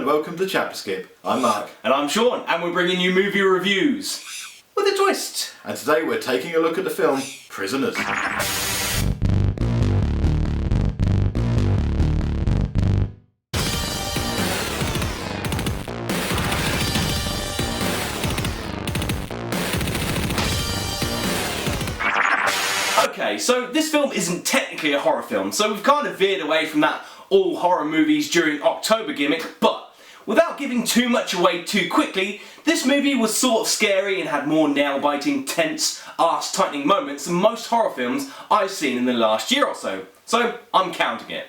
and welcome to ChapterSkip. I'm Mark. And I'm Sean, and we're bringing you movie reviews with a twist. And today we're taking a look at the film Prisoners. Okay, so this film isn't technically a horror film, so we've kind of veered away from that all horror movies during October gimmick, but without giving too much away too quickly, this movie was sort of scary and had more nail-biting, tense, arse-tightening moments than most horror films I've seen in the last year or so. So I'm counting it.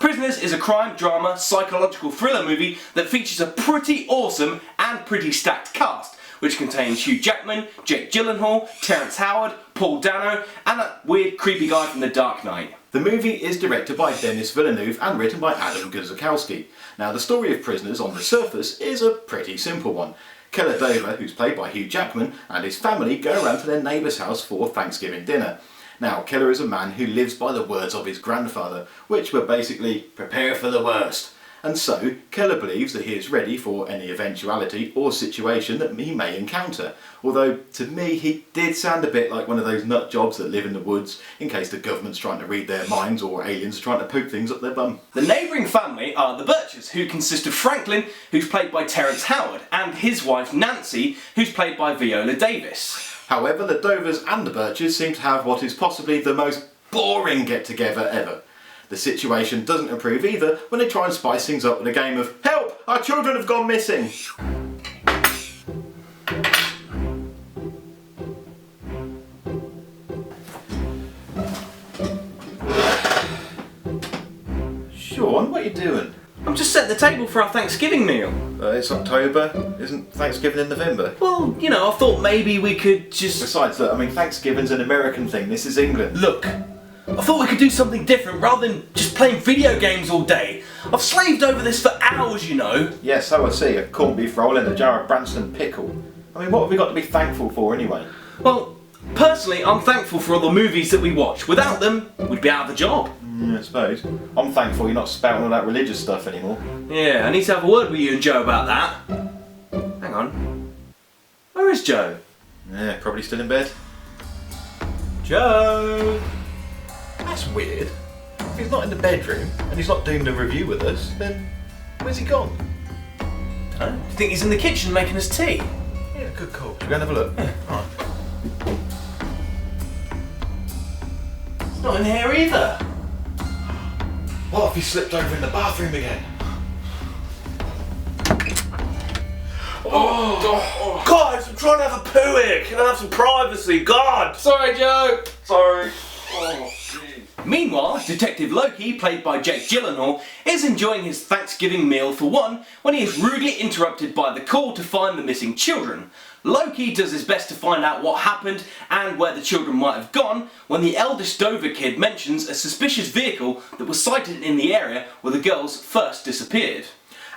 Prisoners is a crime, drama, psychological thriller movie that features a pretty awesome and pretty stacked cast, which contains Hugh Jackman, Jake Gyllenhaal, Terence Howard, Paul Dano, and that weird creepy guy from The Dark Knight. The movie is directed by Denis Villeneuve and written by Adam Guzikowski. Now, the story of Prisoners on the surface is a pretty simple one. Keller Dover, who's played by Hugh Jackman, and his family go around to their neighbour's house for Thanksgiving dinner. Now, Keller is a man who lives by the words of his grandfather, which were basically, prepare for the worst. And so, Keller believes that he is ready for any eventuality or situation that he may encounter. Although, to me, he did sound a bit like one of those nut jobs that live in the woods in case the government's trying to read their minds or aliens are trying to poke things up their bum. The neighbouring family are the Birches, who consist of Franklin, who's played by Terence Howard, and his wife Nancy, who's played by Viola Davis. However, the Dovers and the Birches seem to have what is possibly the most boring get-together ever. The situation doesn't improve either when they try and spice things up with a game of "Help! Our children have gone missing!" Sean, what are you doing? I'm just setting the table for our Thanksgiving meal. It's October. Isn't Thanksgiving in November? Well, you know, I thought maybe we could just... Besides, look, I mean, Thanksgiving's an American thing. This is England. Look, I thought we could do something different rather than just playing video games all day. I've slaved over this for hours, you know. Yeah, so I see. A corned beef roll and a jar of Branston pickle. I mean, what have we got to be thankful for anyway? Well, personally, I'm thankful for all the movies that we watch. Without them, we'd be out of a job. I suppose. I'm thankful you're not spouting all that religious stuff anymore. Yeah, I need to have a word with you and Joe about that. Hang on. Where is Joe? Yeah, probably still in bed. Joe! That's weird. If he's not in the bedroom and he's not doing the review with us, then where's he gone? Huh? Do you think he's in the kitchen making us tea? Yeah, good call. Should we go and have a look? Yeah. Alright. He's not in here either. What if he slipped over in the bathroom again? Oh, guys, I'm trying to have a poo here. Can I have some privacy? God! Sorry, Joe. Sorry. Oh, geez. Meanwhile, Detective Loki, played by Jake Gyllenhaal, is enjoying his Thanksgiving meal for one when he is rudely interrupted by the call to find the missing children. Loki does his best to find out what happened and where the children might have gone when the eldest Dover kid mentions a suspicious vehicle that was sighted in the area where the girls first disappeared.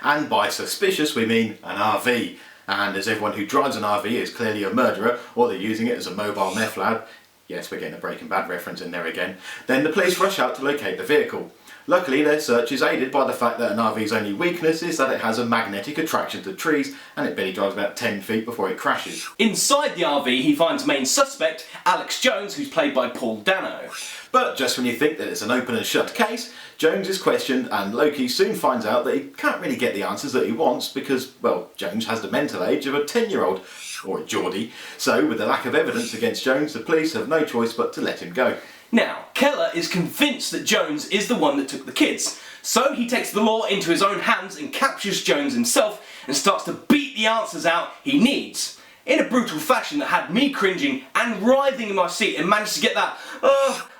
And by suspicious we mean an RV. And as everyone who drives an RV is clearly a murderer, or they're using it as a mobile meth lab, yes, we're getting a Breaking Bad reference in there again, then the police rush out to locate the vehicle. Luckily, their search is aided by the fact that an RV's only weakness is that it has a magnetic attraction to trees and it barely drives about 10 feet before it crashes. Inside the RV, he finds main suspect, Alex Jones, who's played by Paul Dano. But just when you think that it's an open and shut case, Jones is questioned and Loki soon finds out that he can't really get the answers that he wants because, well, Jones has the mental age of a 10-year-old, or a Geordie. So, with the lack of evidence against Jones, the police have no choice but to let him go. Now, Keller is convinced that Jones is the one that took the kids, so he takes the law into his own hands and captures Jones himself and starts to beat the answers out he needs, in a brutal fashion that had me cringing and writhing in my seat and managed to get that,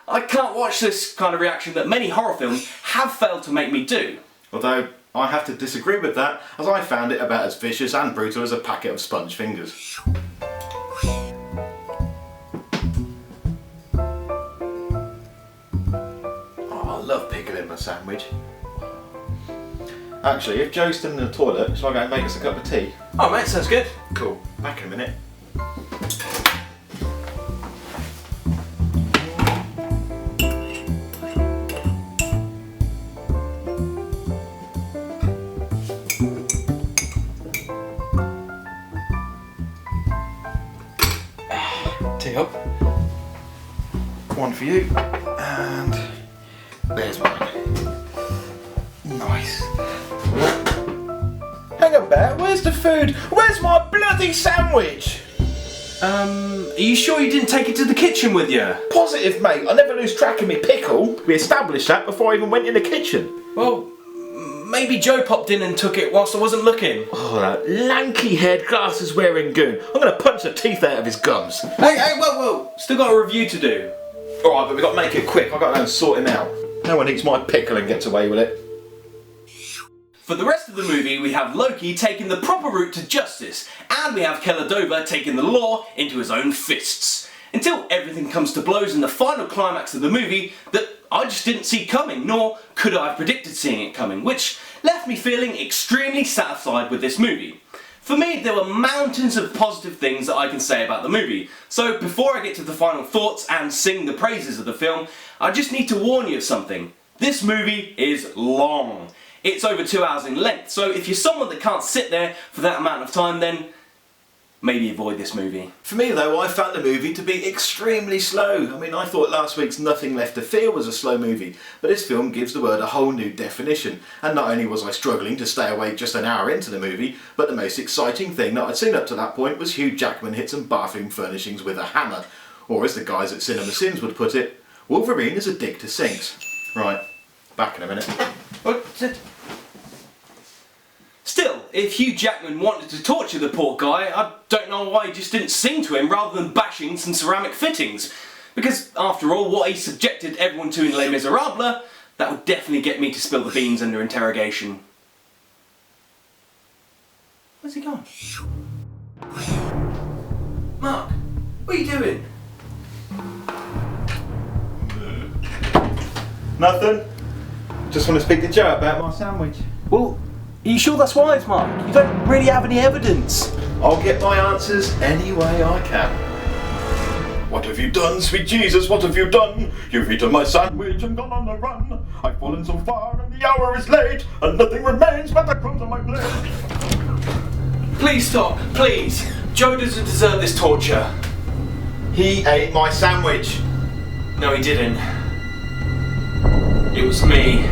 I can't watch this kind of reaction that many horror films have failed to make me do. Although, I have to disagree with that, as I found it about as vicious and brutal as a packet of sponge fingers. I love pickle in my sandwich. Actually, if Joe's still in the toilet, shall I go and make us a cup of tea? Oh mate, sounds good. Cool. Back in a minute. Yep. One for you, and there's mine. Nice. Hang about, where's the food? Where's my bloody sandwich? Are you sure you didn't take it to the kitchen with you? Positive, mate. I never lose track of me pickle. We established that before I even went in the kitchen. Well, maybe Joe popped in and took it whilst I wasn't looking. Oh, that lanky-haired glasses-wearing goon. I'm going to punch the teeth out of his gums. Hey, whoa. Still got a review to do. Alright, but we've got to make it quick. I've got to go and sort him out. No one eats my pickle and gets away with it. For the rest of the movie, we have Loki taking the proper route to justice, and we have Dover taking the law into his own fists. Until everything comes to blows in the final climax of the movie that I just didn't see coming, nor could I have predicted seeing it coming, which left me feeling extremely satisfied with this movie. For me, there were mountains of positive things that I can say about the movie, so before I get to the final thoughts and sing the praises of the film, I just need to warn you of something. This movie is long. It's over 2 hours in length, so if you're someone that can't sit there for that amount of time, then maybe avoid this movie. For me though, I found the movie to be extremely slow. I mean, I thought last week's Nothing Left to Fear was a slow movie, but this film gives the word a whole new definition. And not only was I struggling to stay awake just an hour into the movie, but the most exciting thing that I'd seen up to that point was Hugh Jackman hit some bathroom furnishings with a hammer. Or as the guys at Cinema Sins would put it, Wolverine is a dick to sinks. Right, back in a minute. Still, if Hugh Jackman wanted to torture the poor guy, I don't know why he just didn't sing to him rather than bashing some ceramic fittings. Because, after all, what he subjected everyone to in Les Miserables, that would definitely get me to spill the beans under interrogation. Where's he gone? Mark, what are you doing? Nothing. Just want to speak to Joe about my sandwich. Well, are you sure that's wise, Mark? You don't really have any evidence. I'll get my answers any way I can. What have you done, sweet Jesus? What have you done? You've eaten my sandwich and gone on the run. I've fallen so far and the hour is late, and nothing remains but the crumbs on my plate. Please stop, please. Joe doesn't deserve this torture. He ate my sandwich. No, he didn't. It was me.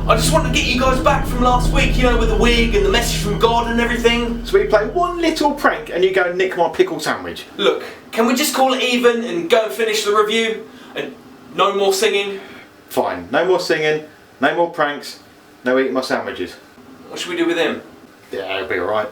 I just want to get you guys back from last week, you know, with the wig and the message from God and everything. So we play one little prank and you go and nick my pickle sandwich. Look, can we just call it even and go and finish the review? And no more singing? Fine, no more singing, no more pranks, no eating my sandwiches. What should we do with him? Yeah, it'll be alright.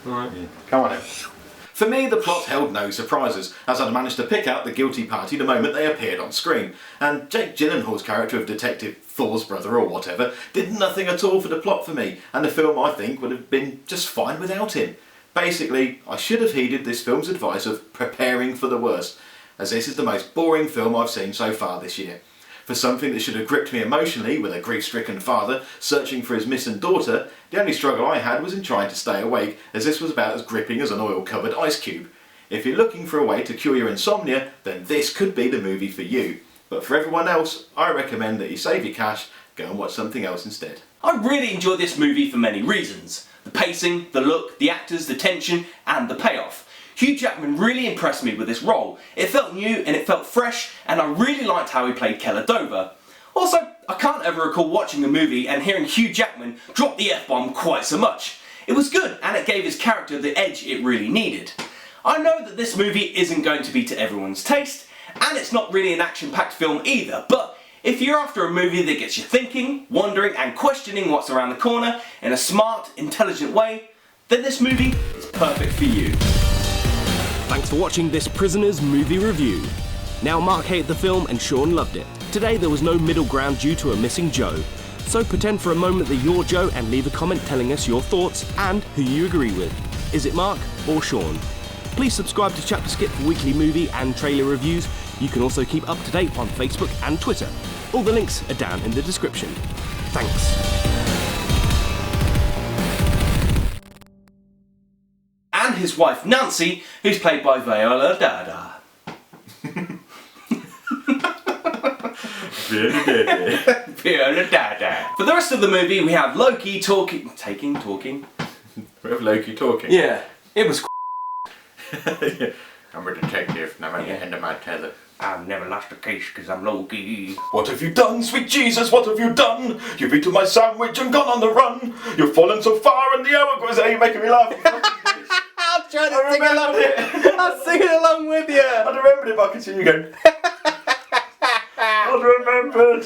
Alright. Yeah. Come on then. For me, the plot held no surprises, as I'd managed to pick out the guilty party the moment they appeared on screen, and Jake Gyllenhaal's character of Detective Thor's brother or whatever did nothing at all for the plot for me, and the film, I think, would have been just fine without him. Basically, I should have heeded this film's advice of preparing for the worst, as this is the most boring film I've seen so far this year. For something that should have gripped me emotionally, with a grief-stricken father searching for his missing daughter, the only struggle I had was in trying to stay awake, as this was about as gripping as an oil-covered ice cube. If you're looking for a way to cure your insomnia, then this could be the movie for you. But for everyone else, I recommend that you save your cash, go and watch something else instead. I really enjoyed this movie for many reasons. The pacing, the look, the actors, the tension, and the payoff. Hugh Jackman really impressed me with this role. It felt new and it felt fresh, and I really liked how he played Dover. Also, I can't ever recall watching the movie and hearing Hugh Jackman drop the F-bomb quite so much. It was good, and it gave his character the edge it really needed. I know that this movie isn't going to be to everyone's taste, and it's not really an action-packed film either, but if you're after a movie that gets you thinking, wondering, and questioning what's around the corner in a smart, intelligent way, then this movie is perfect for you. Thanks for watching this Prisoners movie review. Now Mark hated the film and Sean loved it. Today there was no middle ground due to a missing Joe. So pretend for a moment that you're Joe and leave a comment telling us your thoughts and who you agree with. Is it Mark or Sean? Please subscribe to ChapterSkip for weekly movie and trailer reviews. You can also keep up to date on Facebook and Twitter. All the links are down in the description. Thanks. And his wife Nancy, who's played by Viola Dada. Viola Dada. For the rest of the movie, we have Loki talking. We have Loki talking. Yeah, it was. Yeah. I'm a detective and I'm at the end of my tether. I've never lost a case because I'm Loki. What have you done, sweet Jesus, what have you done? You've eaten my sandwich and gone on the run. You've fallen so far and the hourglass, are you making me laugh? I'm trying to sing along. I'm singing along with you. I remembered it, but I can see you going. I remembered.